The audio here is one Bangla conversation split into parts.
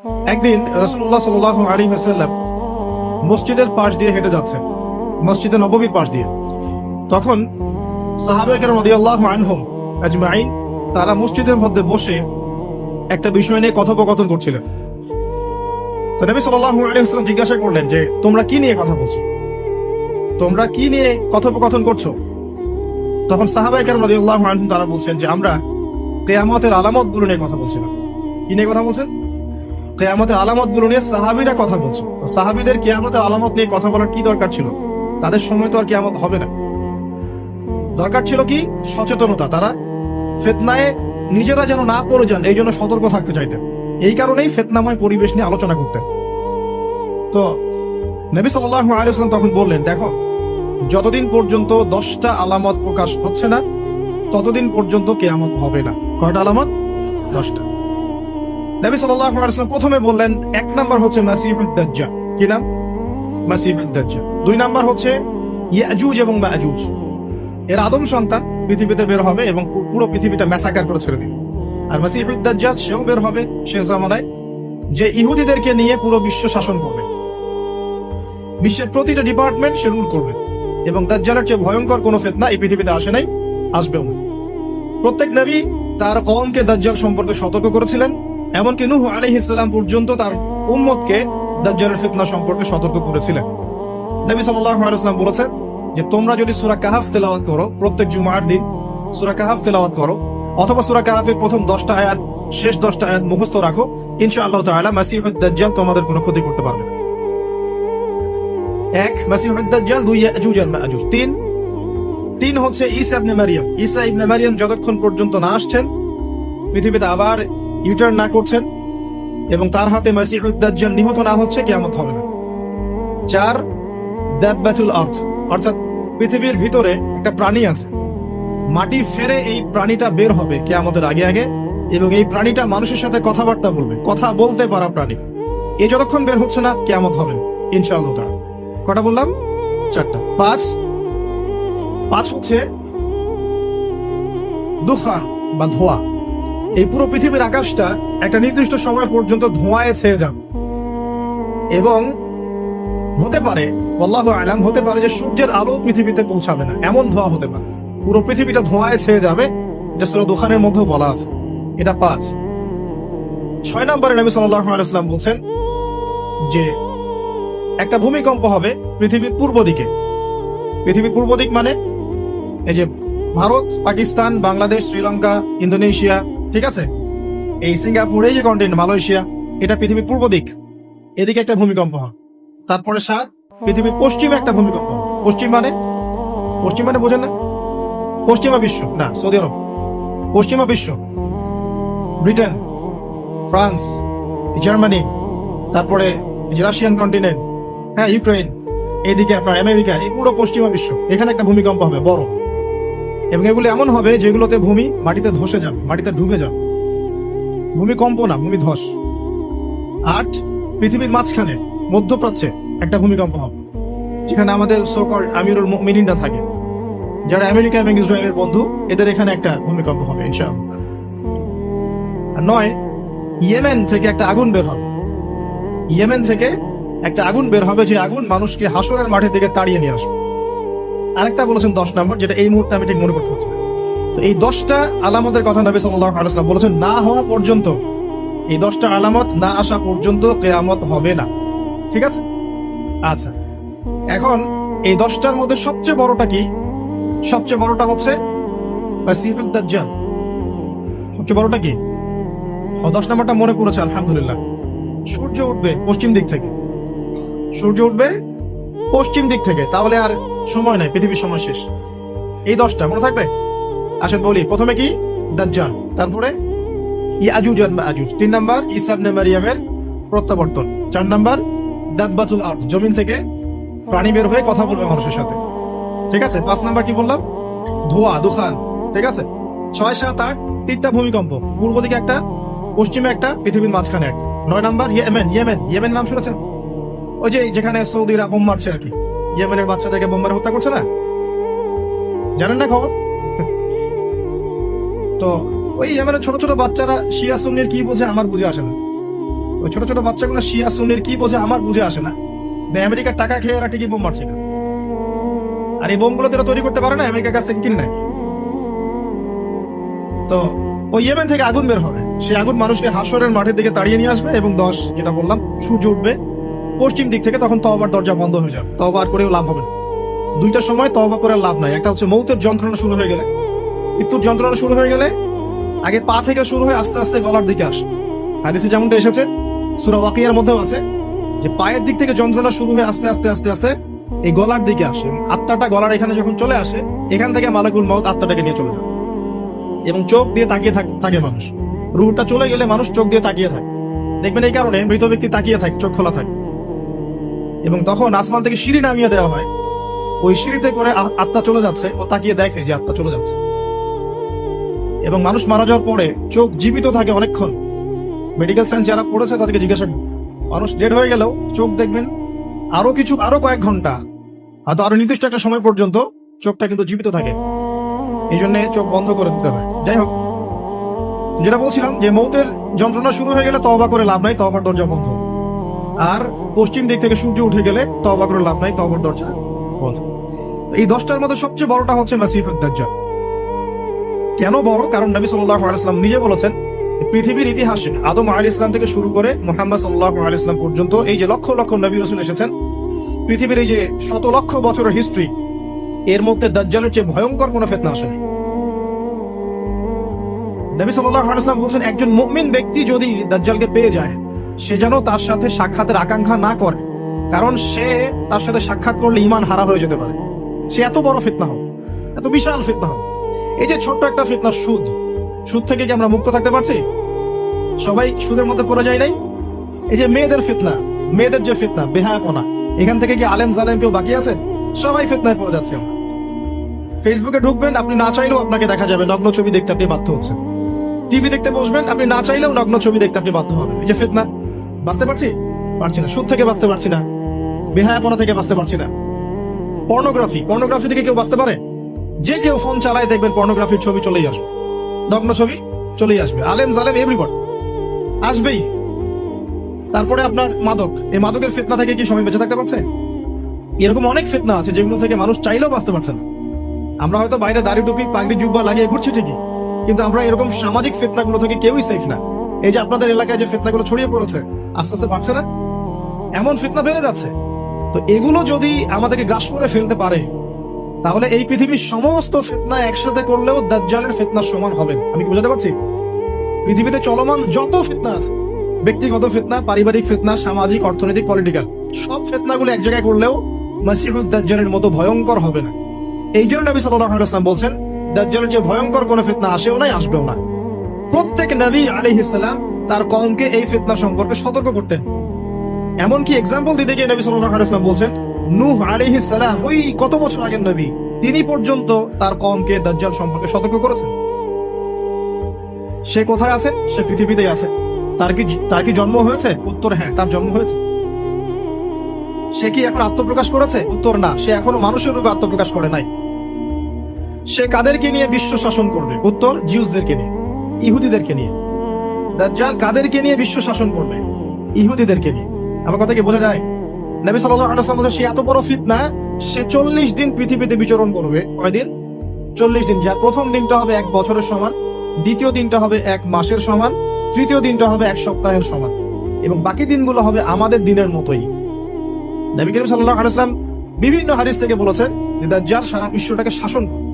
একদিন রাসূলুল্লাহ সাল্লাল্লাহু আলাইহি ওয়াসাল্লাম মসজিদের পাশ দিয়ে হেঁটে যাচ্ছেন, মসজিদে নববীর পাশ দিয়ে। তখন সাহাবায়ে কেরাম রাদিয়াল্লাহু আনহুম আজমাইন তারা মসজিদের মধ্যে বসে একটা বিষয় নিয়ে কথোপকথন করছিলেন। তো নবী সাল্লাল্লাহু আলাইহি ওয়াসাল্লাম জিজ্ঞাসা করলেন যে তোমরা কি নিয়ে কথা বলছো, তোমরা কি নিয়ে কথোপকথন করছো? তখন সাহাবায়ে কেরাম রাদিয়াল্লাহু আনহুম তারা বলছেন যে আমরা কিয়ামতের আলামতগুলো নিয়ে কথা বলছিলাম। কি নিয়ে কথা বলছেন? কিয়ামতের আলামতগুলো নিয়ে সাহাবীরা কথা বলছে। সাহাবীদের কিয়ামতের আলামত নিয়ে কথা বলার কি দরকার ছিল? তাদের সময় তো আর কিয়ামত হবে না। দরকার ছিল কি? সচেতনতা। তারা ফিতনায় নিজেরা যেন না পড়ে যান, এই জন্য সতর্ক থাকতে চাইতেন। এই কারণেই ফিতনাময় পরিবেশ নিয়ে আলোচনা করতেন। তো নবী সাল্লাল্লাহু আলাইহি ওয়াসাল্লাম তখন বললেন, দেখো, যতদিন পর্যন্ত 10টা আলামত প্রকাশ হচ্ছে না ততদিন পর্যন্ত কিয়ামত হবে না। কয়টা আলামত? 10টা। নবী সাল্লাল্লাহু আলাইহি ওয়াসাল্লাম প্রথমে বললেন 1 নাম্বার হচ্ছে মাসিহুদ দাজ্জাল। কি নাম? মাসিহুদ দাজ্জাল। 2 নাম্বার হচ্ছে ইয়াজুজ এবং মাজুজ। এর আদম সন্তান পৃথিবীতে বের হবে এবং পুরো পৃথিবীটা ম্যাসাকার করে ছেড়ে দিবে। আর মাসিহুদ দাজ্জাল সেও বের হবে শেষ জামানায়, যে ইহুদিদেরকে নিয়ে পুরো বিশ্ব শাসন করবে, বিশ্বের প্রতিটা ডিপার্টমেন্ট সে রুল করবে। এবং দাজ্জালের চেয়ে ভয়ঙ্কর কোনো ফিতনা এই পৃথিবীতে আসে নাই, আসবেও না। প্রত্যেক নবী তার কওমকে দাজ্জাল সম্পর্কে সতর্ক করেছিলেন, এমনকি নূহ আলাইহিস সালাম পর্যন্ত তার উম্মতকে দাজ্জালের ফিতনা সম্পর্কে সতর্ক করেছিলেন। নবী সাল্লাল্লাহু আলাইহি ওয়াসাল্লাম বলেছেন যে তোমরা যদি সূরা কাহাফ তেলাওয়াত করো, প্রত্যেক জুমার দিন সূরা কাহাফ তেলাওয়াত করো, অথবা সূরা কাহাফের প্রথম 10টা আয়াত, শেষ 10টা আয়াত মুখস্থ রাখো, ইনশাআল্লাহ তাআলা মাসিহুদ দাজ্জাল তোমাদের কোনো ক্ষতি করতে পারবে না। 1 মাসিহুদ দাজ্জাল, 2 ইয়াজুজ আর মাজুজ, 3 হচ্ছে ঈসা ইবনে মারইয়াম। ঈসা ইবনে মারইয়াম যতক্ষণ পর্যন্ত না আসছেন, পৃথিবীতে আবার ইউটার্ন না করছেন এবং তার হাতে মাসিহুদ দাজ্জাল নিহত না হচ্ছে, কিয়ামত হবে না। 4 দাব্বাতুল আরদ, অর্থাৎ পৃথিবীর ভিতরে একটা প্রাণী আছে, মাটি ফেরে এই প্রাণীটা বের হবে কিয়ামতের আগে আগে, এবং এই প্রাণীটা মানুষের সাথে কথাবার্তা বলবে, কথা বলতে পারা প্রাণী। এই যতক্ষণ বের হচ্ছে না কিয়ামত হবে না ইনশাআল্লাহ তাআলা। কটা বললাম? 4টা। 5 হচ্ছে দুখান বা ধোঁয়া। এই পুরো পৃথিবীর আকাশটা একটা নির্দিষ্ট সময় পর্যন্ত ধোঁয়ায় ছেয়ে যাবে, এবং হতে পারে, আল্লাহু আ'লাম, হতে পারে যে সূর্যের আলো পৃথিবীতে পৌঁছাবে না, এমন ধোঁয়া হতে পারে। পুরো পৃথিবীটা ধোঁয়ায় ছেয়ে যাবে, এটা সূরা দুখানের মধ্যেও বলা আছে। এটা 5। 6 নম্বরে নবী সাল্লাল্লাহু আলাইহি ওয়াসাল্লাম বলছেন যে একটা ভূমিকম্প হবে পৃথিবীর পূর্ব দিকে। পৃথিবীর পূর্ব দিক মানে এই যে ভারত, পাকিস্তান, বাংলাদেশ, শ্রীলঙ্কা, ইন্দোনেশিয়া, ঠিক আছে, এই সিঙ্গাপুর, এই যে কন্টিনেন্ট মালয়েশিয়া, এটা পৃথিবীর পূর্ব দিক। এদিকে একটা ভূমিকম্প হবে। তারপরে 7 পৃথিবীর পশ্চিমে একটা ভূমিকম্প হবে। পশ্চিম মানে বোঝেন না? পশ্চিমা বিশ্ব না, সৌদি আরব, পশ্চিমা বিশ্ব, ব্রিটেন, ফ্রান্স, জার্মানি, তারপরে রাশিয়ান কন্টিনেন্ট, হ্যাঁ, ইউক্রেন, এইদিকে আপনার আমেরিকা, এই পুরো পশ্চিমা বিশ্ব, এখানে একটা ভূমিকম্প হবে বড়। এবং এগুলো এমন হবে যেগুলোতে ভূমি মাটিতে ধসে যাবে, মাটিতে ডুবে যাবে। ভূমিকম্প না, ভূমিধস। 8 পৃথিবীর মাঝখানে মধ্যপ্রাচ্যে একটা ভূমিকম্প হবে, যেখানে আমাদের সো-কল্ড আমিরুল মুমিনিনরা থাকে, যারা আমেরিকা এবং ইসরায়েলের বন্ধু, এদের এখানে একটা ভূমিকম্প হবে ইনশাআল্লাহ। আর 9 ইয়েমেন থেকে একটা আগুন বের হবে। ইয়েমেন থেকে একটা আগুন বের হবে, যে আগুন মানুষকে হাসরের মাঠের দিকে তাড়িয়ে নিয়ে আসবে। আরেকটা বলেছেন 10 নম্বর, যেটা এই মুহূর্তে আমি ঠিক মনে করতে পারছি না। তো এই 10টা আলামতের কথা নবী সাল্লাল্লাহু আলাইহি ওয়াসাল্লাম বলেছেন, না হওয়া পর্যন্ত, এই 10টা আলামত না আসা পর্যন্ত কিয়ামত হবে না। ঠিক আছে? আচ্ছা, এখন এই 10টার মধ্যে সবচেয়ে বড়টা কি? সবচেয়ে বড়টা হচ্ছে মাসিহুদ দাজ্জাল। সবচেয়ে বড়টা কি? 10 নম্বরটা মনে পড়েছে, আলহামদুলিল্লাহ। সূর্য উঠবে পশ্চিম দিক থেকে। সূর্য উঠবে পশ্চিম দিক থেকে, তাহলে আর সময় নাই, পৃথিবীর সময় শেষ। এই 10টা মনে থাকবে? আসেন বলি। প্রথমে কি? দাজ্জাল। তারপরে ইয়াজুজ আর মাজুজ। 3 নাম্বার ঈসা ইবনে মারইয়ামের প্রত্যাবর্তন। 4 নাম্বার দাব্বাতুল আরদ, জমিন থেকে প্রাণী বের হয়ে কথা বলবে মানুষের সাথে। ঠিক আছে? 5 নাম্বার কি বললাম? ধোঁয়া, দুখান। ঠিক আছে? 6, 7, 8 3টা ভূমিকম্প, পূর্ব দিকে একটা, পশ্চিমে একটা, পৃথিবীর মাঝখানে একটা। 9 নাম্বার ইয়েমেন নাম শুনেছেন? ওই যে যেখানে সৌদিরা বোম মারছে আর কি, ইয়েমেনের বাচ্চাদেরকে বোম মারে হত্যা করছে না, জানেন না খবর? তো ওই ইয়েমেনের ছোট ছোট বাচ্চারা শিয়া সুন্নির কি বোঝে আমার বুঝে আসে না। ওই ছোট ছোট বাচ্চাগুলো শিয়া সুন্নির কি বোঝে আমার বুঝে আসে না। আমেরিকার টাকা খেয়ে ওরা ঠিকই বোম মারছে না, আর এই বোমগুলো তো তৈরি করতে পারে না, আমেরিকার কাছ থেকে কিনে নেয়। তো ওই ইয়েমেন থেকে আগুন বের হবে, সেই আগুন মানুষকে হাসরের মাঠের দিকে তাড়িয়ে নিয়ে আসবে, এবং 10 যেটা বললাম সূর্য উঠবে পশ্চিম দিক থেকে, তখন তওবার দরজা বন্ধ হয়ে যাবে, তওবা আর করেও লাভ হবে না। দুইটার সময় তওবা করে লাভ নাই। একটা হচ্ছে মৌতের যন্ত্রণা শুরু হয়ে গেলে, মৃত্যুর যন্ত্রণা শুরু হয়ে গেলে আগে পা থেকে শুরু হয়ে আস্তে আস্তে গলার দিকে আসে। হাদিসে যেমনটা এসেছে, সূরা ওয়াকিয়ার মধ্যেও আছে যে পায়ের দিক থেকে যন্ত্রণা শুরু হয়ে আস্তে আস্তে আস্তে আস্তে এই গলার দিকে আসে। আত্মাটা গলার এখানে যখন চলে আসে, এখান থেকে মালাকুল মউত আত্মাটাকে নিয়ে চলে যায়, এবং চোখ দিয়ে তাকিয়ে থাকে মানুষ। রূহটা চলে গেলে মানুষ চোখ দিয়ে তাকিয়ে থাকে, দেখবেন এই কারণে মৃত ব্যক্তি তাকিয়ে থাকে, চোখ খোলা থাকে। এবং তখন আসমান থেকে সিঁড়ি নামিয়ে দেওয়া হয়, ওই সিঁড়িতে করে আত্মা চলে যাচ্ছে, ও তাকিয়ে দেখে যে আত্মা চলে যাচ্ছে। এবং মানুষ মারা যাওয়ার পরে চোখ জীবিত থাকে অনেকক্ষণ। মেডিকেল সায়েন্স যারা পড়েছে তাদেরকে জিজ্ঞাসা করুন, মানুষ ডেড হয়ে গেলেও চোখ দেখবেন আরো কয়েক ঘন্টা, হয়তো আরো নির্দিষ্ট একটা সময় পর্যন্ত চোখটা কিন্তু জীবিত থাকে। এই জন্য চোখ বন্ধ করে দিতে হয়। যাই হোক, যেটা বলছিলাম যে মৌতের যন্ত্রণা শুরু হয়ে গেলে তওবা করে লাভ নাই, তওবার দরজা বন্ধ। আর পশ্চিম দিক থেকে সূর্য উঠে গেলে তওবা করে লাভ নাই, তওবার দরজা বন্ধ। এই 10টার মধ্যে সবচেয়ে বড়টা হচ্ছে মাসিহুদ দাজ্জাল। কেন বড়? কারণ নবী সাল্লাল্লাহু আলাইহি ওয়াসাল্লাম নিজে বলেছেন, পৃথিবীর ইতিহাসে আদম আলাইহিস সালাম থেকে শুরু করে মুহাম্মদ সাল্লাল্লাহু আলাইহি ওয়াসাল্লাম পর্যন্ত এই যে লক্ষ লক্ষ নবী রাসূল এসেছেন, পৃথিবীর এই যে শত লক্ষ বছরের হিস্ট্রি, এর মধ্যে দাজ্জালের চেয়ে ভয়ঙ্কর কোনো ফিতনা আসেনি। নবী সাল্লাল্লাহু আলাইহি ওয়াসাল্লাম বলেন, একজন মুমিন ব্যক্তি যদি দাজ্জালকে পেয়ে যায়, সে যেন তার সাথে সাক্ষাতের আকাঙ্ক্ষা না করে, কারণ সে তার সাথে সাক্ষাৎ করলে ঈমান হারা হয়ে যেতে পারে। সে এত বড় ফিতনা হবে, এত বিশাল ফিতনা হবে। এই যে ছোট্ট একটা ফিতনা সুদ থেকে কি আমরা মুক্ত থাকতে পারছি? সবাই সুদের মধ্যে পড়ে যায় নাই? এই যে মেয়েদের ফিতনা, মেয়েদের যে ফিতনা, বেহায়াপনা, এখান থেকে কি আলেম জালেম কেউ বাকি আছে? সবাই ফিতনায় পড়ে যাচ্ছে। ফেসবুকে ঢুকবেন, আপনি না চাইলেও আপনাকে দেখা যাবে নগ্ন ছবি দেখতে আপনি বাধ্য হচ্ছেন। টিভি দেখতে বসবেন, আপনি না চাইলেও নগ্ন ছবি দেখতে আপনি বাধ্য হবেন। এই যে ফিতনা, বাঁচতে পারছি না, সুদ থেকে বাঁচতে পারছি না, বেহায়াপনা থেকে বাঁচতে পারছি না। পর্নোগ্রাফি থেকে কেউ বাঁচতে পারে? যে কেউ ফোন চালায় দেখবেন পর্নোগ্রাফির ছবি চলেই আসবে, নগ্ন ছবি চলেই আসবে। আলেম জালেম এভরিবডি আসবেই। তারপরে আপনার মাদক, এই মাদকের ফিতনা থেকে কি সবাই বেঁচে থাকতে পারছে? এরকম অনেক ফিতনা আছে যেগুলো থেকে মানুষ চাইলেও বাঁচতে পারছে না। আমরা হয়তো বাইরে দাড়ি টুপি পাগড়ি জুব্বা লাগিয়ে ঘুরছি ঠিকই, কিন্তু আমরা এরকম সামাজিক ফিতনাগুলো থেকে কেউই সেফ না। এই যে আপনাদের এলাকায় যে ফিতনাগুলো ছড়িয়ে পড়েছে, আস্তে আস্তে বাড়ছে না? এমন ফিতনা বেড়ে যাচ্ছে। তো এগুলো যদি আমাদেরকে গ্রাস করে ফেলতে পারে, তাহলে এই পৃথিবীর সমস্ত ফিতনা একসাথে করলেও দাজ্জালের ফিতনার সমান হবে। আমি কি বোঝাতে পারছি? পৃথিবীতে চলমান যত ফিতনা আছে, ব্যক্তিগত ফিতনা, পারিবারিক ফিতনা, সামাজিক, অর্থনৈতিক, পলিটিক্যাল, সব ফিতনাগুলো এক জায়গায় করলেও মাসিহুদ দাজ্জালের মতো ভয়ঙ্কর হবে না। এই জন্য নবী সাল্লাল্লাহু আলাইহি ওয়াসাল্লাম বলছেন, দাজ্জালের চেয়ে ভয়ঙ্কর কোনো ফিতনা আসেও নাই, আসবেও না। প্রত্যেক নবী আলাইহিস সালাম তার কওমকে এই ফিতনা সম্পর্কে সতর্ক করতেন। এমনকি এক্সাম্পল দিতে গিয়ে নবী সাল্লাল্লাহু আলাইহি ওয়াসাল্লাম বলছেন, নূহ আলাইহিস সালাম, ওই কত বছর আগের নবী, তিনি পর্যন্ত তার কওমকে দাজ্জাল সম্পর্কে সতর্ক করেছেন। সে কোথায় আছে? সে পৃথিবীতেই আছে। তার কি জন্ম হয়েছে? উত্তর হ্যাঁ, তার জন্ম হয়েছে। সে কি এখন আত্মপ্রকাশ করেছে? উত্তর না, সে এখনো মানুষের রূপে আত্মপ্রকাশ করে নাই। সে কাদেরকে নিয়ে বিশ্ব শাসন করবে? উত্তর, জিউসদেরকে নিয়ে, ইহুদিদেরকে নিয়ে। দাজ্জাল কাদেরকে নিয়ে বিশ্ব শাসন করবে? ইহুদিদেরকে নিয়ে। আমার কথা কি বোঝা যায়? নবী সাল্লাল্লাহু আলাইহি ওয়াসাল্লাম বলেন, সে এত বড় ফিতনা, সে 40 দিন পৃথিবীতে বিচরণ করবে। কয়দিন? 40 দিন। যার প্রথম দিনটা হবে 1 বছরের সমান, দ্বিতীয় দিনটা হবে 1 মাসের সমান, তৃতীয় দিনটা হবে 1 সপ্তাহের সমান, এবং বাকি দিনগুলো হবে আমাদের দিনের মতোই। নবী করিম সাল্লাল্লাহু আলাইহি ওয়াসাল্লাম বিভিন্ন হাদিস থেকে বলেছেন যে দাজ্জাল সারা বিশ্বটাকে শাসন করবে।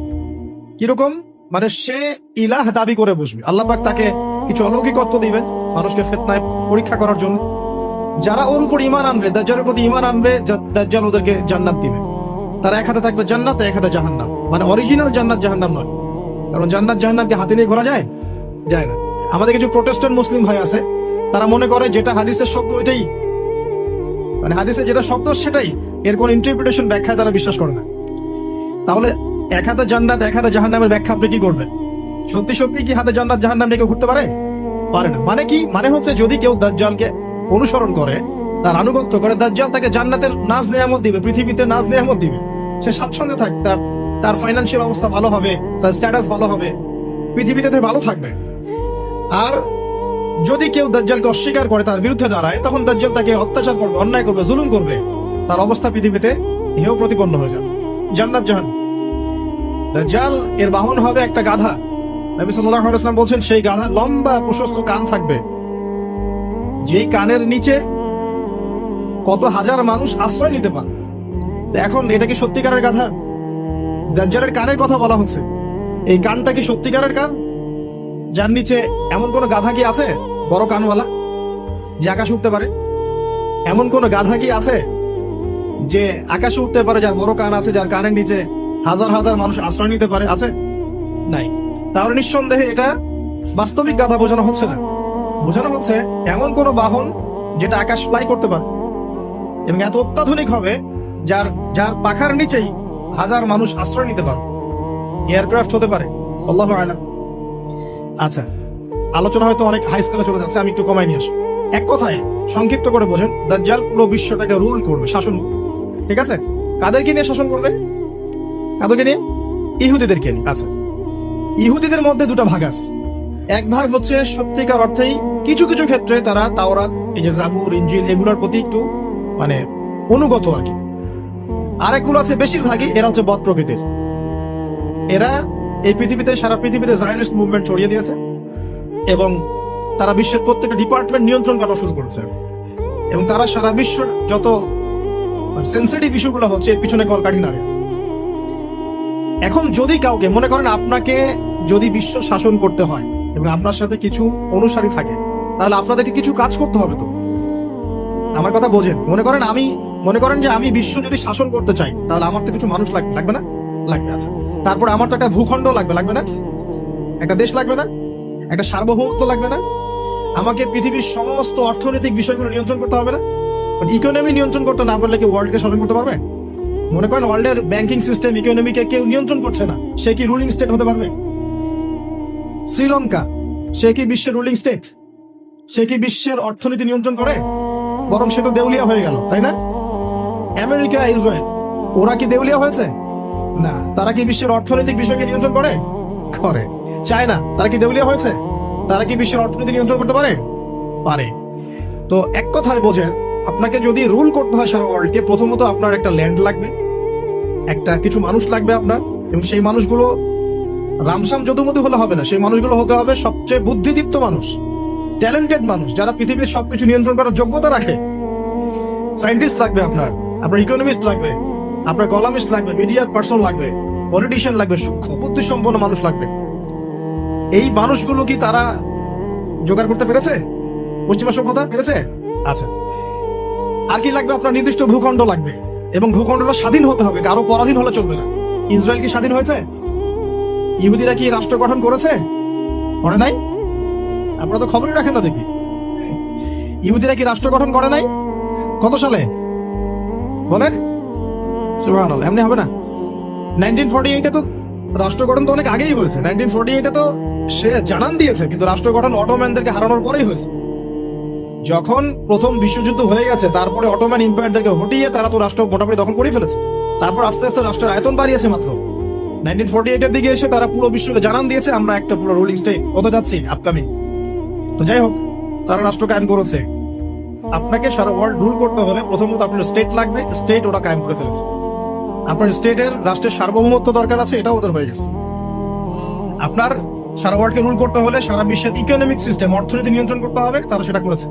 কিরকম? মানে সে ইলাহ দাবি করে বসবে। আল্লাহ পাক তাকে কিছু অলৌকিকত্ব দিবেন মানুষকে ফিতনায় পরীক্ষা করার জন্য। যারা ওর উপর ঈমান আনবে, দাজ্জালের প্রতি ঈমান আনবে, দাজ্জাল ওদেরকে জান্নাত দিবে। তার এক হাতে থাকবে জান্নাত, এক হাতে জাহান্নাম। মানে অরিজিনাল জান্নাত জাহান্নাম নয়, কারণ জান্নাত জাহান্নামকে হাতে নিয়ে ঘোরা যায় না। আমাদের কিছু প্রোটেস্ট্যান্ট মুসলিম ভাই আছে, তারা মনে করে যেটা হাদিসের শব্দ ওইটাই, মানে হাদিসে যেটা শব্দ সেটাই, এর কোন ইন্টারপ্রিটেশন, ব্যাখ্যায় তারা বিশ্বাস করে না। তাহলে এক হাতে জান্নাত এক হাতে জাহান্নামের ব্যাখ্যা আপনি কি করবেন? সত্যি কি হাতে জান্নাত জাহান্নাম নিয়ে কেউ ঘুরতে পারে? না। মানে কি? মানে হচ্ছে যদি কেউ দাজ্জালকে অনুসরণ করে, তার আনুগত্য করে, দাজ্জাল তাকে জান্নাতের নাজ নেয়ামত দিবে, পৃথিবীতে নাজ নেয়ামত দিবে। সে স্বাচ্ছন্দ্যে থাক, তার ফাইন্যান্সিয়াল অবস্থা ভালো হবে, তার স্ট্যাটাস ভালো হবে, পৃথিবীতে ভালো থাকবে। আর যদি কেউ দাজ্জালকে অস্বীকার করে, তার বিরুদ্ধে দাঁড়ায়, তখন দাজ্জাল তাকে অত্যাচার করবে, অন্যায় করবে, জুলুম করবে, তার অবস্থা পৃথিবীতে হেয় প্রতিপন্ন হয়ে যাবে, জান্নাত জাহান্নাম। দাজ্জাল এর বাহন হবে একটা গাধা। নবী সাল্লাল্লাহু আলাইহি ওয়াসাল্লাম বলছেন সেই গাধা লম্বা প্রশস্ত কান থাকবে, যেই কানের নিচে কত হাজার মানুষ আশ্রয় নিতে পারে। এখন এটা কি সত্যিকারের গাধা? দাজ্জালের কানের কথা বলা হচ্ছে, এই কানটা কি সত্যিকারের কান? যার নিচে এমন কোন গাধা কি আছে বড় কানওয়ালা যে আকাশে উঠতে পারে? এমন কোন গাধা কি আছে যে আকাশে উঠতে পারে, যার বড় কান আছে, যার কানের নিচে হাজার হাজার মানুষ আশ্রয় নিতে পারে? আছে? নাই। তাহলে নিঃসন্দেহে এটা বাস্তবিক গাধা বোঝানো হচ্ছে না, বোঝানো হচ্ছে এমন কোন বাহন যেটা আকাশ ফ্লাই করতে পারে এবং এত অত্যাধুনিক হবে যার যার পাখার নিচেই হাজার মানুষ আশ্রয় নিতে পারে। এয়ারক্রাফট হতে পারে, আল্লাহু আ'লাম। আচ্ছা, আলোচনা হয়তো অনেক হাই স্কুলে চলে যাচ্ছে, আমি একটু কমাই নিয়ে আসি। এক কথায় সংক্ষিপ্ত করে বোঝেন, দাজ্জাল পুরো বিশ্বটাকে রুল করবে, শাসন করবে। ঠিক আছে? কাদেরকে নিয়ে শাসন করবে? কাদেরকে নিয়ে? ইহুদিদেরকে নিয়ে। আচ্ছা, ইহুদিদের মধ্যে দুটো ভাগ আছে। এক ভাগ হচ্ছে সত্যিকার অর্থেই কিছু কিছু ক্ষেত্রে তারা তাওরাত, এই যে জাবুর, ইনজিল, এগুলোর প্রতি একটু মানে অনুগত আর কি। আরেকগুলো আছে বেশিরভাগই এরা হচ্ছে বদ প্রকৃতির। এরা এই পৃথিবীতে, সারা পৃথিবীতে জায়নিস্ট মুভমেন্ট ছড়িয়ে দিয়েছে এবং তারা বিশ্বের প্রত্যেকটা ডিপার্টমেন্ট নিয়ন্ত্রণ করা শুরু করেছে এবং তারা সারা বিশ্বের যত সেন্সিটিভ ইস্যুগুলো হচ্ছে এর পিছনে কলকাঠি নাড়ে। এখন যদি কাউকে মনে করেন আপনাকে যদি বিশ্ব শাসন করতে হয় এবং আপনার সাথে কিছু অনুসারী থাকে, তাহলে আপনাদেরকে কিছু কাজ করতে হবে। তো আমার কথা বোঝেন, মনে করেন যে আমি বিশ্ব যদি শাসন করতে চাই, তাহলে আমার তো কিছু মানুষ লাগবে না? লাগবে। আছে। তারপর আমার তো একটা ভূখণ্ড লাগবে না? একটা দেশ লাগবে না? একটা সার্বভৌমত্ব লাগবে না? আমাকে পৃথিবীর সমস্ত অর্থনৈতিক বিষয়গুলো নিয়ন্ত্রণ করতে হবে না? ইকোনমি নিয়ন্ত্রণ করতে না পারলে কি ওয়ার্ল্ডকে শাসন করতে পারবে? মনে করেন ওয়ার্ল্ডের ব্যাংকিং সিস্টেম, ইকোনমিকে কেউ নিয়ন্ত্রণ করছে না, সে কি রুলিং স্টেট হতে পারবে? শ্রীলঙ্কা, সে কি বিশ্বের রুলিং স্টেট? সে কি বিশ্বের অর্থনীতি নিয়ন্ত্রণ করে? বরং সে তো দেউলিয়া হয়ে গেল, তাই না? আমেরিকা, ইসরায়েল, ওরা কি দেউলিয়া হয়েছে? না। তারা কি বিশ্বের অর্থনৈতিক বিষয়কে নিয়ন্ত্রণ করে? করে। চায়না, তারা কি দেউলিয়া হয়েছে? তারা কি বিশ্বের অর্থনীতি নিয়ন্ত্রণ করতে পারে? পারে। তো এক কথায় বোঝেন, আপনাকে যদি রুল করতে হয় সারা ওয়ার্ল্ডকে, প্রথমত আপনার একটা ল্যান্ড লাগবে, একটা কিছু মানুষ লাগবে আপনার, এবং সেই মানুষগুলো রামসাম যদুমধু হলে হবে না, সেই মানুষগুলো হতে হবে সবচেয়ে বুদ্ধিদীপ্ত মানুষ, ট্যালেন্টেড মানুষ, যারা পৃথিবীর সবকিছু নিয়ন্ত্রণ করার যোগ্যতা রাখে। সায়েন্টিস্ট লাগবে আপনার ইকোনমিস্ট লাগবে, আপনার কলামিস্ট লাগবে, মিডিয়ার পার্সন লাগবে, পলিটিশিয়ান লাগবে, সূক্ষ্ম বুদ্ধি সম্পন্ন মানুষ লাগবে। এই মানুষগুলো কি তারা জোগাড় করতে পেরেছে? পশ্চিমা সভ্যতা পেরেছে? আচ্ছা, আর কি লাগবে? আপনার নির্দিষ্ট ভূখণ্ড লাগবে এবং ভূখণ্ডটা স্বাধীন হতে হবে, কারো পরাধীন হলে চলবে না। ইসরায়েল কি স্বাধীন হয়েছে? ইহুদিরা কি রাষ্ট্র গঠন করেছে? করে নাই? আপনারা তো খবরই রাখেন না দেখি। ইহুদিরা কি রাষ্ট্র গঠন করে নাই? কত সালে বলেন? সুবহানাল্লাহ, এমনি হবে না। 1948-এ তো রাষ্ট্র গঠন তো অনেক আগেই হয়েছে। 1948-এ তো সে জানান দিয়েছে, কিন্তু রাষ্ট্র গঠন অটোম্যানদেরকে হারানোর পরেই হয়েছে। যখন প্রথম বিশ্বযুদ্ধ হয়ে গেছে, তারপরে অটোম্যান এম্পায়ারদেরকে হটিয়ে তারা তো রাষ্ট্র মোটামুটি দখল করে ফেলেছে। তারপর আস্তে আস্তে রাষ্ট্রের আয়তন বাড়িয়েছে। মাত্র 1948-এর দিকে এসে তারা পুরো বিশ্বকে জানান দিয়েছে আমরা একটা পুরো রুলিং স্টেট হতে যাচ্ছি আপকামিং। তো যাই হোক, তারা রাষ্ট্র কায়েম করেছে। আপনাকে সারা ওয়ার্ল্ড রুল করতে হলে প্রথমত আপনার স্টেট লাগবে, স্টেট ওরা কায়েম করে ফেলেছে। আপনার স্টেটের রাষ্ট্রের সার্বভৌমত্ব দরকার আছে, এটাও ওদের হয়ে গেছে। আপনার সারা ওয়ার্ল্ডকে রুল করতে হলে সারা বিশ্বের ইকোনমিক সিস্টেম, অর্থনীতি নিয়ন্ত্রণ করতে হবে, তারা সেটা করেছে।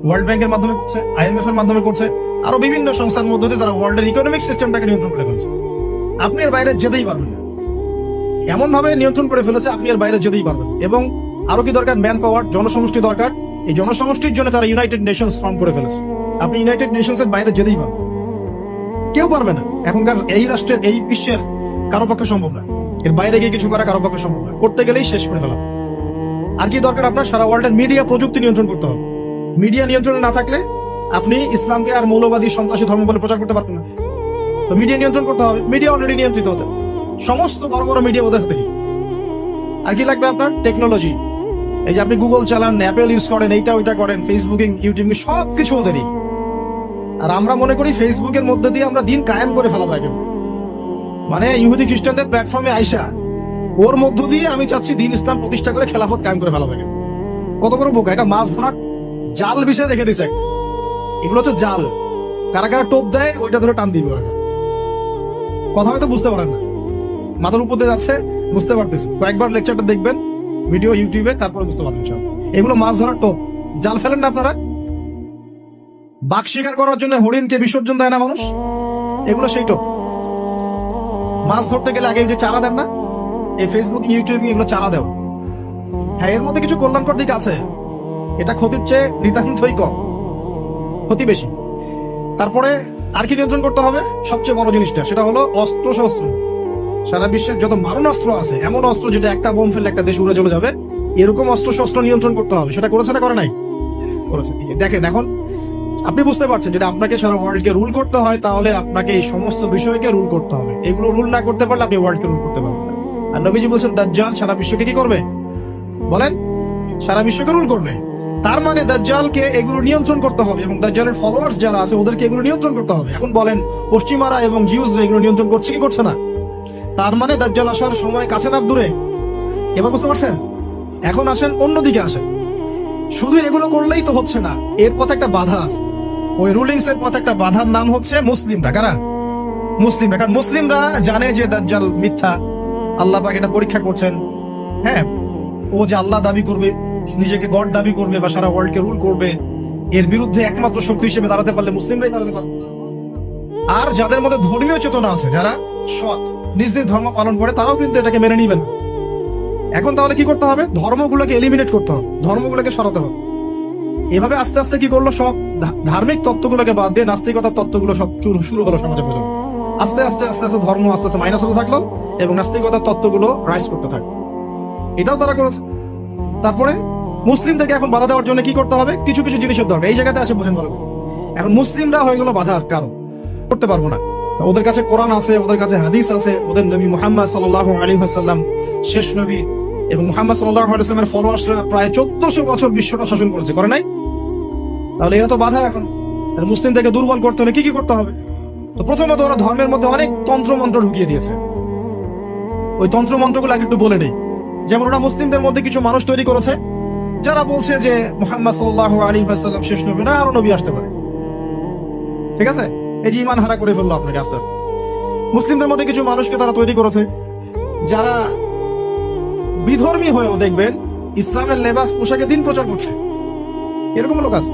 ওয়ার্ল্ড ব্যাংকের মাধ্যমে করছে, IMF এর মাধ্যমে করছে, আরো বিভিন্ন সংস্থার মধ্যে দিয়ে তারা ওয়ার্ল্ডের ইকোনমিক সিস্টেমটাকে নিয়ন্ত্রণ করে ফেলছে। আপনি এর বাইরে যেতেই পারবেন না, এমন ভাবে নিয়ন্ত্রণ করে ফেলেছে আপনি এর বাইরে যেতেই পারবেন। এবং আরো কি দরকার? ম্যান পাওয়ার, জনসমষ্টি দরকার। এই জনসমষ্টির জন্য তারা ইউনাইটেড নেশনস ফর্ম করে ফেলেছে। আপনি ইউনাইটেড নেশনস এর বাইরে যেতেই পারবেন, কেউ পারবে না। এখনকার এই রাষ্ট্রের, এই বিশ্বের কারো পক্ষে সম্ভব না। এর বাইরে গিয়ে কিছু করা কারো পক্ষে সম্ভব না, করতে গেলেই শেষ করে ফেলা। আর কি দরকার? আপনার সারা ওয়ার্ল্ডের মিডিয়া, প্রযুক্তি নিয়ন্ত্রণ করতে হবে। মিডিয়া নিয়ন্ত্রণে না থাকলে আপনি ইসলামকে আর মৌলবাদী, সন্ত্রাসী ধর্ম বলে প্রচার করতে পারবেন না। তো মিডিয়া নিয়ন্ত্রণ করতে হবে। মিডিয়া অলরেডি নিয়ন্ত্রিত হতে, সমস্ত বড় বড় মিডিয়া ওদের হাতে। আর কি লাগবে আপনার? টেকনোলজি। এই যে আপনি গুগল চালান, অ্যাপেল ইউজ করেন, এইটা ওইটা করেন, ফেসবুকিং, ইউটিউব, সবকিছু ওদেরই। আর আমরা মনে করি ফেসবুকের মধ্যে দিয়ে আমরা দিন কায়েম করে ফেলা থাকে। মানে ইহুদি খ্রিস্টানদের প্ল্যাটফর্মে আইসা ওর মধ্য দিয়ে আমি চাচ্ছি দিন ইসলাম প্রতিষ্ঠা করে খেলাফত কায়েম করে ফেলা থাকে। কত বড় বোকা, এটা মাছ ধরার জাল বিষয় রেখে দিছে। এগুলো হচ্ছে জাল, কারা কারা টোপ দেয় ওইটা ধরে টান দিবে। কথা হয়তো বুঝতে পারেন না, মাথার উপর দিয়ে যাচ্ছে, বুঝতে পারতেছি। কয়েকবার লেকচারটা দেখবেন ভিডিও ইউটিউবে, তারপরে বুঝতে পারবেন সব। এগুলো মাছ ধরার টোপ, জাল ফেলেন না আপনারা? বাঘ শিকার করার জন্য হরিণকে বিসর্জন দেয় না মানুষ, এগুলো সেই টোপ। মাছ ধরতে গেলে আগে যে চারা দেন না, এই ফেসবুক ইউটিউবে এগুলো চারা দেও। হ্যাঁ, এর মধ্যে কিছু কল্যাণকর দিক আছে, এটা ক্ষতির চেয়ে নিতান্তই কম, ক্ষতি বেশি। তারপরে আর কি নিয়ন্ত্রণ করতে হবে? সবচেয়ে বড় জিনিসটা সেটা হলো অস্ত্র শস্ত্র। সারা বিশ্বের যত মারণ অস্ত্র আছে, এমন অস্ত্র যেটা একটা বোম ফেললে একটা দেশ উড়ে চলে যাবে, এরকম অস্ত্র শস্ত্র নিয়ন্ত্রণ করতে হবে। সেটা করেছে না করে নাই? করেছে। দেখেন, এখন আপনি বুঝতে পারছেন যেটা আপনাকে সারা ওয়ার্ল্ডকে রুল করতে হয়, তাহলে আপনাকে এই সমস্ত বিষয়কে রুল করতে হবে। এগুলো রুল না করতে পারলে আপনি ওয়ার্ল্ডকে রুল করতে পারবেন না। আর নবীজি বলছেন দাজ্জাল সারা বিশ্বকে কি করবে? বলেন, সারা বিশ্বকে রুল করবে। তার মানে দাজ্জালকে এগুলো নিয়ন্ত্রণ করতে হবে, এবং দাজ্জালের ফলোয়ার্স যারা আছে ওদেরকে এগুলো নিয়ন্ত্রণ করতে হবে। এখন বলেন, পশ্চিমারা এবং জিউস এগুলো নিয়ন্ত্রণ করছে কি করছে না? তার মানে দাজ্জাল আসার সময় কাছে না দূরে? এবার বুঝতে পারছেন? এখন আসেন অন্যদিকে আসেন। শুধু এগুলো করলেই তো হচ্ছে না, এর পথে একটা বাধা আছে। ওই রুলিংস এর পথে একটা বাধার নাম হচ্ছে মুসলিমরা। কারা? মুসলিমরা। কারণ মুসলিমরা জানে যে দাজ্জাল মিথ্যা, আল্লাহ পাক এটা পরীক্ষা করছেন। হ্যাঁ, ও যে আল্লাহ দাবি করবে, নিজেকে গড দাবি করবে বা সারা ওয়ার্ল্ডকে রুল করবে, এর বিরুদ্ধে একমাত্র শক্তি হিসেবে দাঁড়াতে পারলে মুসলিমরাই দাঁড়াতে পারবে। আর যাদের মধ্যে ধর্মীয় চেতনা আছে, যারা সৎ, নিজ নিজ ধর্ম পালন করে, তারাও কিন্তু এটাকে মেনে নিবে না। এখন তাহলে কি করতে হবে? ধর্মগুলোকে এলিমিনেট করতে হবে, ধর্মগুলোকে সরাতে হবে। এভাবে আস্তে আস্তে কি করলো, সব ধার্মিক তত্ত্বগুলোকে বাদ দিয়ে নাস্তিকতার তত্ত্বগুলো সব শুরু হলো সমাজে প্রচলন। আস্তে আস্তে আস্তে আস্তে ধর্ম আস্তে আস্তে মাইনাস হতে থাকলো, এবং নাস্তিকতার তত্ত্বগুলো রাইজ করতে থাকলো। এটাও তারা করেছে। তারপরে মুসলিমদেরকে এখন বাধা দেওয়ার জন্য কি করতে হবে? কিছু কিছু জিনিসের দরকার। এই জায়গাতে আসে বোঝেন ভালো। এখন মুসলিমরা হয়ে গেল বাধার কারণ, করতে পারবো না। ওদের কাছে কোরআন আছে, ওদের কাছে হাদিস আছে, ওদের নবী মুহাম্মদ সাল্লাল্লাহু আলাইহি ওয়াসাল্লাম শেষ নবী, এবং মুহাম্মদ সাল্লাল্লাহু আলাইহি ওয়াসাল্লামের ফলোয়ার্সরা প্রায় 1400 বছর বিশ্বটা শাসন করেছে, করে নাই? তাহলে এরা তো বাধা। এখন মুসলিমদেরকে দুর্বল করতে হলে কি কি করতে হবে? তো প্রথমত ওরা ধর্মের মধ্যে অনেক তন্ত্র মন্ত্র ঢুকিয়ে দিয়েছে। ওই তন্ত্র মন্ত্রগুলো আগে একটু বলে নেই। যেমন ওরা মুসলিমদের মধ্যে কিছু মানুষ তৈরি করেছে যারা বলছে যে মুহাম্মদ সাল্লাল্লাহু আলাইহি ওয়াসাল্লাম শেষ নবী না, আরো নবী আসতে পারে। ঠিক আছে, এই যে ঈমান হারা করে ফেললো আপনাকে আস্তে আস্তে। মুসলিমদের মধ্যে কিছু মানুষকে তারা তৈরি করেছে যারা বিধর্মী হয়েও দেখবেন ইসলামের লেবাস পোশাকে দিন প্রচার করছে, এরকম লোক আছে।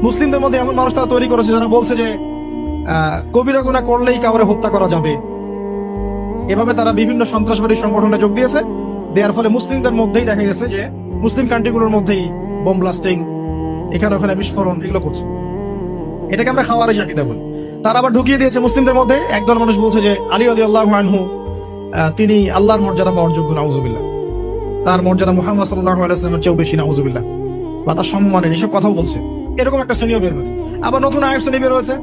মুসলিমদের মধ্যে এমন মানুষ তারা তৈরি করেছে যারা বলছে যে কবিরা গুনাহ করলেই কাউরে হত্যা করা যাবে। এভাবে তারা বিভিন্ন সন্ত্রাসবাদী সংগঠনে যোগ দিয়েছে। দেওয়ার ফলে মুসলিমদের মধ্যেই দেখা গেছে যে মুসলিম কান্ট্রিগুলোর মধ্যেই বোম ব্লাস্টিং, এখানে ওখানে বিস্ফোরণ, এগুলো করছে। এটাকে আমরা খাওয়ারে জাকিদা বলি। তারা আবার ঢুকিয়ে দিয়েছে মুসলিমদের মধ্যে একদল মানুষ বলছে যে আলী রাদিয়াল্লাহু আনহু তিনি আল্লাহর মর্যাদা পাওয়ার যোগ্য, নাউজুবিল্লাহ। তার মর্যাদা মুহাম্মদ সাল্লাল্লাহু আলাইহি ওয়াসাল্লামের চেয়েও বেশি, নাউজুবিল্লাহ। বা তার সম্মানের এসব কথাও বলছে। এরকম একটা শ্রেণীও বের হয়েছে। আবার নতুন আরেক শ্রেণী বের হয়েছে,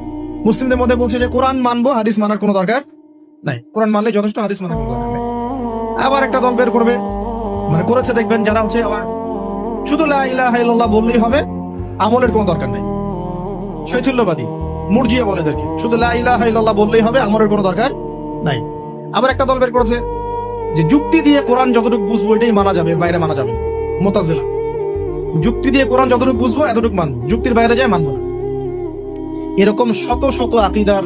মুসলিমদের মধ্যে বলছে যে কোরআন মানবো, হাদিস মানার কোনো দরকার নাই, কোরআন মানলে যথেষ্ট, হাদিস মানার কোনো দরকার নাই। আবার একটা দল বের করবে, মানে করেছে দেখবেন, যারা হচ্ছে আবার শুধু লা ইলাহা ইল্লাল্লাহ বললেই হবে, আমলের কোনো দরকার নাই। শৈথিল্যবাদী, মুরজিয়া বলে এদেরকে, শুধু লা ইলাহা ইল্লাল্লাহ বললেই হবে, আমলের কোনো দরকার নাই। আবার একটা দল বের করেছে যে যুক্তি দিয়ে কোরআন যতটুকু বুঝবো এটাই মানা যাবে, বাইরে মানা যাবে। মুতাজিলা, যুক্তি দিয়ে কোরআন যতটুকু বুঝবো এতটুকু মানবো, যুক্তির বাইরে যায় মানবো না। এরকম শত শত আকীদার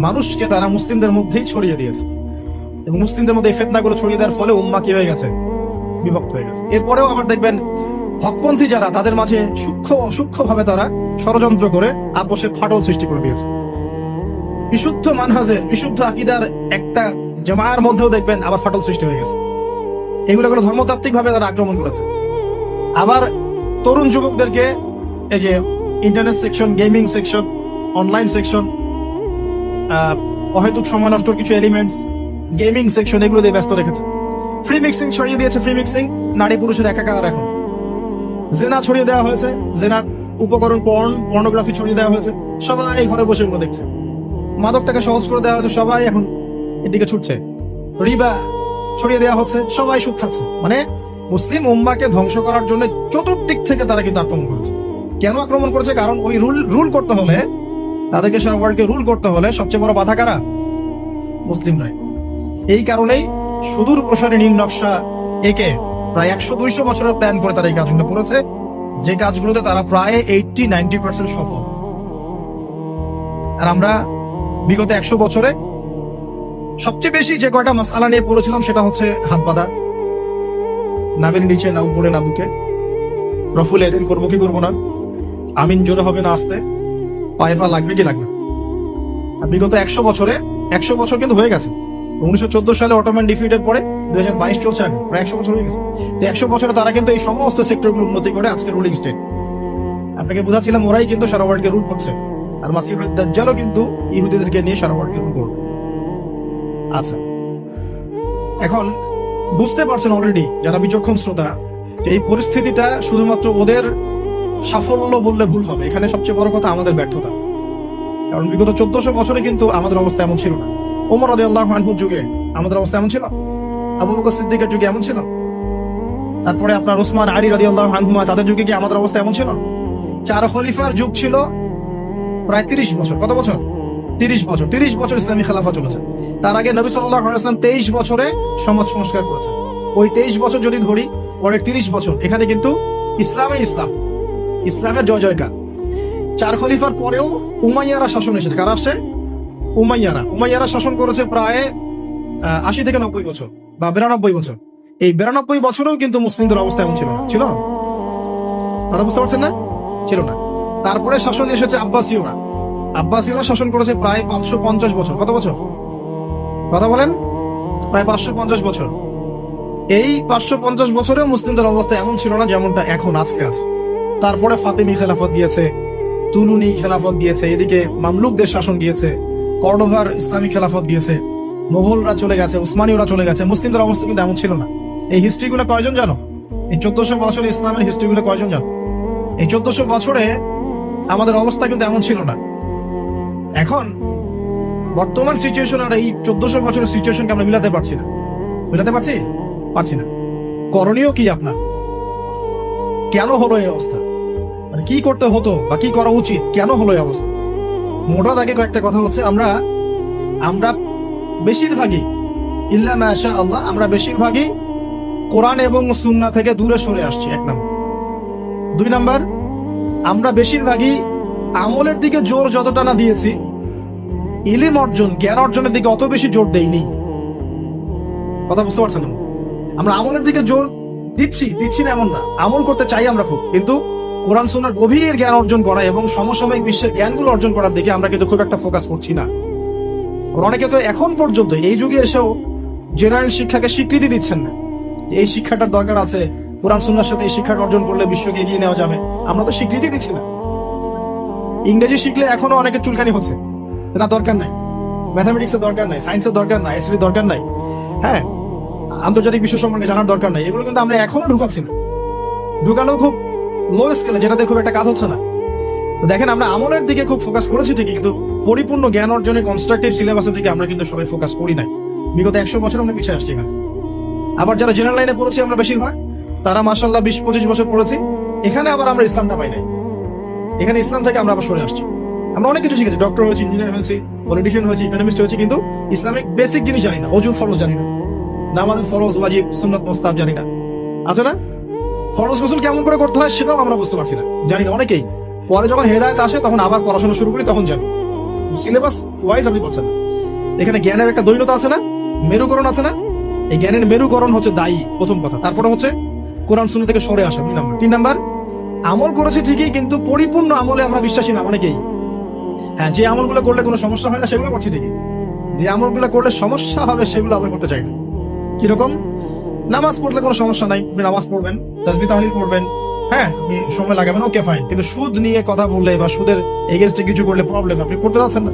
মানুষকে তারা মুসলিমদের মধ্যেই ছড়িয়ে দিয়েছে, এবং মুসলিমদের মধ্যে এই ফিতনাগুলো ছড়িয়ে দেওয়ার ফলে উম্মাহ কি হয়ে গেছে? বিভক্ত হয়ে গেছে। এরপরেও আবার দেখবেন হকপন্থী যারা, তাদের মাঝে সূক্ষ্ম অসূক্ষ্ম ভাবে তারা ষড়যন্ত্র করে আপোষে ফাটল সৃষ্টি করে দিয়েছে। বিশুদ্ধ মানহাজের, বিশুদ্ধ আকীদার একটা জামায়ার মধ্যেও দেখবেন আবার ফাটল সৃষ্টি হয়ে গেছে। এগুলো ধর্মতাত্ত্বিক ভাবে তারা আক্রমণ করেছে। আবার তরুণ যুবকদেরকে এই যে internet section, gaming section, online section, অহেতুক সময় নষ্ট কিছু এলিমেন্টস, গেমিং সেকশন, এগুলো দিয়ে ব্যস্ত রেখেছে। ফ্রি মিক্সিং ছড়িয়ে দিয়েছে। ফ্রি মিক্সিং, নারী পুরুষের একাকার। এখন জেনা ছড়িয়ে দেওয়া হয়েছে, জেনার উপকরণ পর্নোগ্রাফি ছড়িয়ে দেওয়া হয়েছে। সবাই ঘরে বসে এগুলো দেখছে। মাদকটাকে সহজ করে দেওয়া হয়েছে, সবাই এখন এদিকে ছুটছে। রিবা ছড়িয়ে দেওয়া হচ্ছে, সবাই সুদ খাচ্ছে। মানে মুসলিম উম্মাহকে ধ্বংস করার জন্য চতুর্দিক থেকে তারা কিন্তু আক্রমণ করেছে। কেন আক্রমণ করেছে? কারণ ওই রুল করতে হলে, তাদেরকে সারা ওয়ার্ল্ডকে রুল করতে হলে সবচেয়ে বড় বাধা কারা? মুসলিমরাই। এই কারণেই সুদূর প্রসারী নীল নকশা একে প্রায় 100-200 বছরের প্ল্যান করে তারা এই কাজগুলো করেছে, যে কাজগুলোতে তারা প্রায় 80-90% সফল। আর আমরা বিগত 100 বছরে সবচেয়ে বেশি যে কয়টা মাসআলা নিয়ে পড়েছিলাম সেটা হচ্ছে হাত বাঁধা, নাভির নিচে না উপরে না বুকে, রফুল এদিন করবো কি করবো না, আমিন জোরে হবে না আসতে, পায়ে পা লাগবে কি লাগবে। আর বিগত 100 বছরে 100 বছর কিন্তু হয়ে গেছে। 1914 সালে অটোম্যান ডিফিটের পরে 2022 চলছে, প্রায় 100 বছর হয়ে গেছে। তো 100 বছরে তারা কিন্তু এই সমস্ত সেক্টরগুলো উন্নতি করে আজকে রুলিং স্টেট। আপনাকে বোঝাচ্ছিলাম ওরাই কিন্তু সারা ওয়ার্ল্ডকে রুল করছে, আর মাসিহ দাজ্জালও কিন্তু ইহুদিদেরকে নিয়ে সারা ওয়ার্ল্ডকে রুল করবে। আচ্ছা, এখন বুঝতে পারছেন অলরেডি যারা বিচক্ষণ শ্রোতা যে এই পরিস্থিতিটা শুধুমাত্র ওদের সাফল্য বললে ভুল হবে, এখানে সবচেয়ে বড় কথা আমাদের ব্যর্থতা। কারণ বিগত 1400 বছরে কিন্তু আমাদের অবস্থা এমন ছিল না। ওমর রাদিয়াল্লাহু আনহুর যুগে আমাদের অবস্থা এমন ছিল, আবু বকর সিদ্দিকের যুগে এমন ছিল, তারপরে আপনার ওসমান আলী রাদিয়াল্লাহু আনহুমা তাদের যুগে কি আমাদের অবস্থা এমন ছিল? 4 খলিফার যুগ ছিল প্রায় 30 বছর। কত বছর? 30 বছর। 30 বছর ইসলামী খেলাফত চলেছে। তার আগে নবী সাল্লাল্লাহু আলাইহি ওয়াসাল্লাম 23 বছরে সমাজ সংস্কার করেছেন। ওই 23 বছর যদি ধরি, পরের 30 বছর এখানে কিন্তু ইসলামের জয় জয়কার। 4 খলিফার পরেও উমাইয়ারা শাসন এসেছে। কারা আসছে? উমাইয়ারা শাসন করেছে প্রায় 80 থেকে 90 বছর বা 92 বছর। এই 92 বছরেও কিন্তু মুসলিমদের অবস্থা এমন ছিল না। ছিল? কথা বুঝতে পারছেন না? ছিল না। তারপরে শাসন এসেছে আব্বাসীয়রা শাসন করেছে প্রায় 550 বছর। কত বছর? কথা বলেন। প্রায় 550 বছর। এই 550 বছরেও মুসলিমদের অবস্থা এমন ছিল না যেমনটা এখন আজকে আছে। তারপরে ফাতেমি খেলাফত গিয়েছে, তুলুনি খেলাফত গিয়েছে, এদিকে মামলুকদের শাসন গিয়েছে, কর্ডোভার ইসলামী খেলাফত গিয়েছে, মোগলরা চলে গেছে, উসমানীয়রা চলে গেছে। মুসলিমদের অবস্থা কিন্তু এমন ছিল না। এই হিস্ট্রিগুলো কয়জন জানো? এই 1400 বছর ইসলামের হিস্ট্রিগুলো কয়জন জানো? এই 1400 বছরে আমাদের অবস্থা কিন্তু এমন ছিল না। এখন বর্তমান সিচুয়েশন আর এই 1400 বছরের সিচুয়েশনকে আমরা মিলাতে পারছি না। পারছি না। করণীয় কি আপনার? কেন হলো এই অবস্থা? মানে কি করতে হতো বা কি করা উচিত? কেন হলো এই অবস্থা? মোটা দাগে কয়েকটা কথা হচ্ছে, আমরা বেশিরভাগই ইল্লা মাশা আল্লাহ আমরা বেশিরভাগই কোরআন এবং সুন্নাহ থেকে দূরে সরে আসছি, 1 নম্বর। 2 নম্বর, আমরা বেশিরভাগই আমলের দিকে জোর যতটা না দিয়েছি, ইলম অর্জন জ্ঞান অর্জনের দিকে অত বেশি জোর দেইনি। কথা বুঝতে পারছেন? আমরা আমলের দিকে জোর দিচ্ছি না এমন না, আমল করতে চাই আমরা খুব, কিন্তু কোরআন সুন্নাহর গভীর জ্ঞান অর্জন করা এবং সমসাময়িক বিশ্বের জ্ঞানগুলো অর্জন করার দিকে আমরা কিন্তু খুব একটা ফোকাস করছি না। অনেকে তো এখন পর্যন্ত এই যুগে এসেও জেনারেল শিক্ষাকে স্বীকৃতি দিচ্ছেন না। এই শিক্ষাটার দরকার আছে, কোরআন সুন্নাহর সাথে এই শিক্ষাটা অর্জন করলে বিশ্বকে এগিয়ে নেওয়া যাবে, আমরা তো স্বীকৃতি দিচ্ছি না। ইংরেজি শিখলে এখনো অনেকের চুলকানি হচ্ছে, না দরকার নাই, ম্যাথামেটিক্সের দরকার নাই, সায়েন্সের দরকার নাই, এসএর দরকার নাই, হ্যাঁ আন্তর্জাতিক বিশ্ব সম্পর্কে জানার দরকার নাই। এগুলো কিন্তু আমরা এখনো ঢুকাচ্ছি না, ঢুকালেও খুব লো স্কেলে, যেটাতে খুব একটা কাজ হচ্ছে না। দেখেন, আমরা আমলের দিকে খুব ফোকাস করেছি ঠিকই, কিন্তু পরিপূর্ণ জ্ঞান অর্জনের কনস্ট্রাকটিভ সিলেবাসের দিকে আমরা কিন্তু সবাই ফোকাস করি নাই। বিগত 100 বছর আমরা পিছিয়ে আসছি এখানে। আবার যারা জেনারেল লাইনে পড়েছি আমরা বেশিরভাগ, তারা মাশাআল্লাহ 20-25 বছর পড়েছি, এখানে আবার আমরা ইসলামটা পাই নাই। এখানে ইসলাম থেকে আমরা আবার সরে আসছি। আমরা অনেক কিছু শিখেছি, ডক্টর হয়েছি, ইঞ্জিনিয়ার হয়েছি, পলিটিশিয়ান হয়েছি, ইকোনমিস্ট হয়েছি, কিন্তু ইসলামিক বেসিক জিনিস জানি না। অজু ফরজ জানি না, নামাজের ফরজ ওয়াজিব সুন্নাত মুস্তাহাব জানি না, আছে না? ফরজ গোসল কেমন করে করতে হয় সেটাও আমরা বুঝতে পারছি না, জানি না অনেকেই। পরে যখন হেদায়েত আসে তখন আবার পড়াশোনা শুরু করি, তখন জানি। সিলেবাস ওয়াইজ আপনি পাচ্ছেন না। এখানে জ্ঞানের একটা দৈন্যতা আছে না, মেরুকরণ আছে না? এই জ্ঞানের মেরুকরণ হচ্ছে দায়ী, প্রথম কথা। তারপরে হচ্ছে কোরআন সুন্নাহ থেকে সরে আসা, 2 নম্বর। 3 নম্বর, আমল করেছি ঠিকই, কিন্তু পরিপূর্ণ আমলে আমরা বিশ্বাসী না অনেকেই। হ্যাঁ, যে আমলগুলো করলে কোনো সমস্যা হয় না সেগুলো করছি ঠিকই, যে আমলগুলো করলে সমস্যা হবে সেগুলো আবার করতে চাই না। কিরকম? নামাজ পড়লে কোনো সমস্যা নাই, আপনি নামাজ পড়বেন, তাসবিহ তাহলিল করবেন, হ্যাঁ আপনি সময় লাগাবেন, ওকে ফাইন। কিন্তু সুদ নিয়ে কথা বললে বা সুদের এগেইনস্টে কিছু করলে প্রবলেম, আপনি করতে যাচ্ছেন না।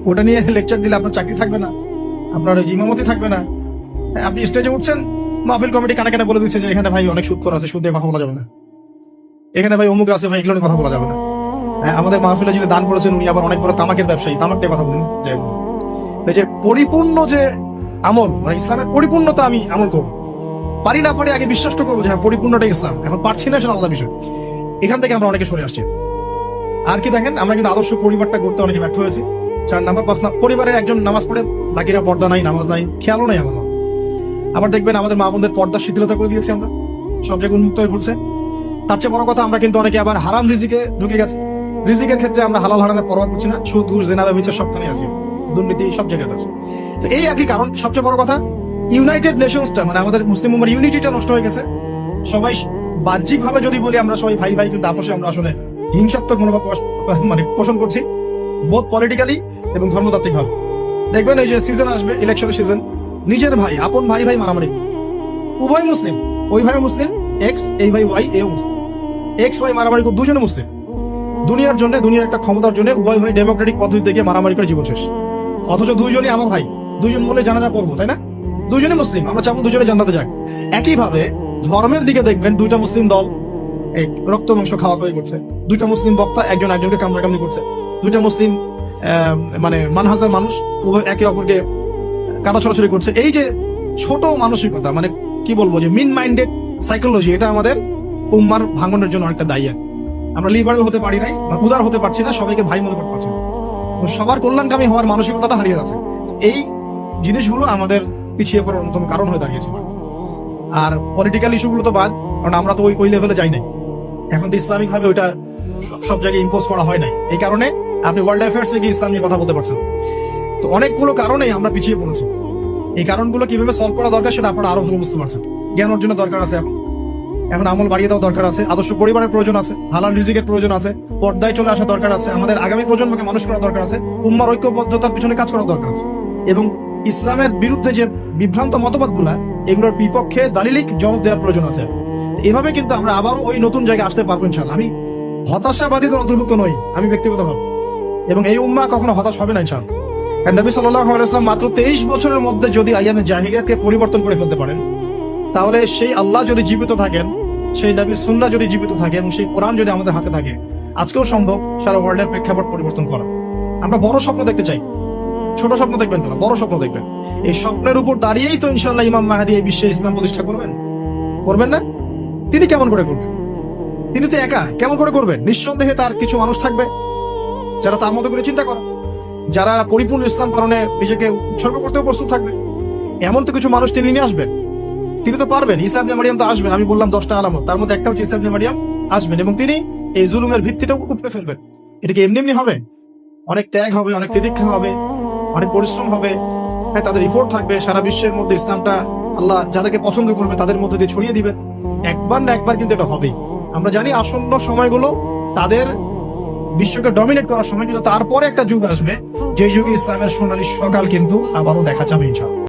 ওটা নিয়ে লেকচার দিলে আপনার চাকরি থাকবে না, আপনার ইমামতি থাকবে না। আপনি স্টেজে উঠছেন, মাহফিল কমিটি কানে কানে বলে দিচ্ছে যে এখানে ভাই অনেক সুদ করা আছে, সুদ দিয়ে কথা বলা যাবে না, এখানে ভাই অমুক আছে, ভাই এগুলো নিয়ে কথা বলা যাবে না। আমাদের মাহফিলে যিনি দান করেছেন উনি আবার অনেক বড় তামাকের ব্যবসায়ী, তামাক নিয়ে কথা বলেন। যে পরিপূর্ণ যে আমল, মানে ইসলামের পরিপূর্ণতা আমি আমল করবো, পারি না পারি আগে বিশ্বাস তো করবো যে হ্যাঁ পরিপূর্ণটা ইসলাম, এখন পারছি না সেটা আলাদা বিষয়। এখান থেকে আমরা অনেকে সরে আসছি। আর কি দেখেন, আমরা কিন্তু আদর্শ পরিবারটা করতে অনেকে ব্যর্থ হয়েছি। 4 নম্বর, 5 নম্বর, পরিবারের একজন নামাজ পড়ে, বাকিরা পর্দা নাই, নামাজ নাই, খেয়ালও নাই আমাদের। আবার দেখবেন আমাদের মা বোনদের পর্দা শিথিলতা করে দিয়েছি আমরা। সব জায়গায় উন্মুক্ত হয়ে ঘুরছে। তার চেয়ে বড় কথা, আমরা কিন্তু অনেকে আবার হারাম রিজিকে ঢুকে গেছে। রিজিকের ক্ষেত্রে আমরা হালাল হারামের পরোয়া করছি না, সুদ ঘুষ জেনা ব্যভিচার সবখানে আছি, দুর্নীতি সব জায়গায় আছে। তো এই একই কারণ। সবচেয়ে বড় কথা, ইউনাইটেড নেশনসটা মানে আমাদের মুসলিম উম্মার ইউনিটিটা নষ্ট হয়ে গেছে। সবাই বাহ্যিক ভাবে যদি বলি আমরা সবাই ভাই ভাই, কিন্তু আপোষে আমরা আসলে হিংসাত্মক মনোভাব মানে পোষণ করছি, বোধ পলিটিক্যালি এবং ধর্মতাত্ত্বিক ভাবে। দেখবেন এই যে সিজন আসবে, ইলেকশনের সিজন, নিজের ভাই, আপন ভাই ভাই মারামারি, উভয় মুসলিম, ওই ভাই মুসলিম, এক্স এই ভাই ওয়াই এও মুসলিম, এক্স ওয়াই মারামারি করে, দুজনে মুসলিম। দুনিয়ার জন্য, দুনিয়ার একটা ক্ষমতার জন্য উভয় ভাই ডেমোক্রেটিক পদ্ধতি গিয়ে মারামারি করে জীবন শেষ। অথচ দুইজনই আমার ভাই, দুইজন বলে জানাজা পড়বো, তাই না? দুজনে মুসলিম, আমরা চাবো দুজনে জান্নাতে যাক। একইভাবে ধর্মের দিকে দেখবেন দুইটা মুসলিম দল এই রক্ত মাংস খাওয়া খাওয়াই করছে, দুইটা মুসলিম বক্তা একজন একজনকে কামড়াকামড়ি করছে, দুইটা মুসলিম মানে মানহাজার মানুষ উভয় একে অপরকে কাদা ছড়াছড়ি করছে। এই যে ছোট মানসিকতা, মানে কি বলবো, যে মিন মাইন্ডেড সাইকোলজি, এটা আমাদের উম্মার ভাঙনের জন্য অনেকটা দায়ী। আমরা লিবারেল হতে পারি নাই, বা উদার হতে পারছি না, সবাইকে ভাই মনে করতে পারছি না, সবার কল্যাণকামী হওয়ার মানসিকতাটা হারিয়ে যাচ্ছে। এই জিনিসগুলো আমাদের পিছিয়ে পড়ার অন্যতম কারণ হয়ে দাঁড়িয়েছে। আর পলিটিক্যাল ইস্যুগুলো তো বাদ, কারণ আমরা তো ওই লেভেলে যাই নাই। এখন তো ইসলামিক ভাবে ওইটা সব জায়গায় ইম্পোজ করা হয় নাই। এই কারণে আপনি ওয়ার্ল্ড অ্যাফেয়ার্স এ গিয়ে ইসলাম নিয়ে কথা বলতে পারছেন। তো অনেকগুলো কারণেই আমরা পিছিয়ে পড়েছি। এই কারণগুলো কিভাবে সলভ করা দরকার সেটা আপনারা আরো ভালো বুঝতে পারছেন। জ্ঞান অর্জনের দরকার আছে, এখন আমল বাড়িয়ে দেওয়া দরকার আছে, আদর্শ পরিবারের প্রয়োজন আছে, হালাল রিজিকের প্রয়োজন আছে, পর্দায় চলে আসা দরকার আছে, আমাদের আগামী প্রজন্মকে মানুষ করা দরকার আছে, উম্মার ঐক্যবদ্ধতার পিছনে কাজ করা দরকার আছে, এবং ইসলামের বিরুদ্ধে যে বিভ্রান্ত মতবাদগুলা, এগুলোর বিপক্ষে দালিলিক জবাব দেওয়ার প্রয়োজন আছে। এভাবে কিন্তু আমরা আবারও ওই নতুন জায়গায় আসতে পারবো ইনশাআল্লাহ। আমি হতাশাবাদীদের অন্তর্ভুক্ত নই, আমি ব্যক্তিগতভাবে, এবং এই উম্মাহ কখনো হতাশ হবে না ইনশাআল্লাহ। কারণ নবী সাল্লাল্লাহু আলাইহি ওয়াসাল্লাম মাত্র 23 বছরের মধ্যে যদি আইয়ামে জাহিলিয়াতকে পরিবর্তন করে ফেলতে পারেন, তাহলে সেই আল্লাহ যদি জীবিত থাকেন, সেই নবীর সুন্নাহ যদি জীবিত থাকে, এবং সেই কোরআন যদি আমাদের হাতে থাকে, আজকেও সম্ভব সারা ওয়ার্ল্ডের প্রেক্ষাপট পরিবর্তন করা। আমরা বড় স্বপ্ন দেখতে চাই, ছোট স্বপ্ন দেখবেন না, বড় স্বপ্ন দেখবেন। এই স্বপ্নের উপর দাঁড়িয়েই তো ইনশাআল্লাহ ইমাম মাহদী এই বিশ্বে ইসলাম প্রতিষ্ঠা করবেন না? তিনি কেমন করে করবেন? তিনি তো একা, কেমন করে করবেন? নিঃসন্দেহে তার কিছু মানুষ থাকবে যারা তার মতো করে চিন্তা করে, যারা পরিপূর্ণ ইসলাম পালনে নিজেকে উৎসর্গ করতেও প্রস্তুত থাকবে। এমন তো কিছু মানুষ তিনি নিয়ে আসবেন, তিনি তো পারবেন। ঈসা ইবনে মারইয়াম তো আসবেন, আমি বললাম 10টা আলামত, তার মধ্যে একটা হচ্ছে ঈসা ইবনে মারইয়াম আসবেন, এবং তিনি এই জুলুমের ভিত্তিটাও উপড়ে ফেলবেন। এটা কি এমনি এমনি হবে? অনেক ত্যাগ হবে, অনেক তিতিক্ষা হবে, অনেক পরিশ্রম হবে, হ্যাঁ, তাদের রিপোর্ট থাকবে। সারা বিশ্বের মধ্যে ইসলামটা আল্লাহ যাদেরকে পছন্দ করবে তাদের মধ্যে দিয়ে ছড়িয়ে দিবে। একবার না একবার কিন্তু এটা হবেই। আমরা জানি আসন্ন সময়গুলো তাদের বিশ্বকে ডমিনেট করার সময়, কিন্তু তারপরে একটা যুগ আসবে, যে যুগে ইসলামের সোনালী সকাল কিন্তু আবারও দেখা যাবে ইনশাআল্লাহ।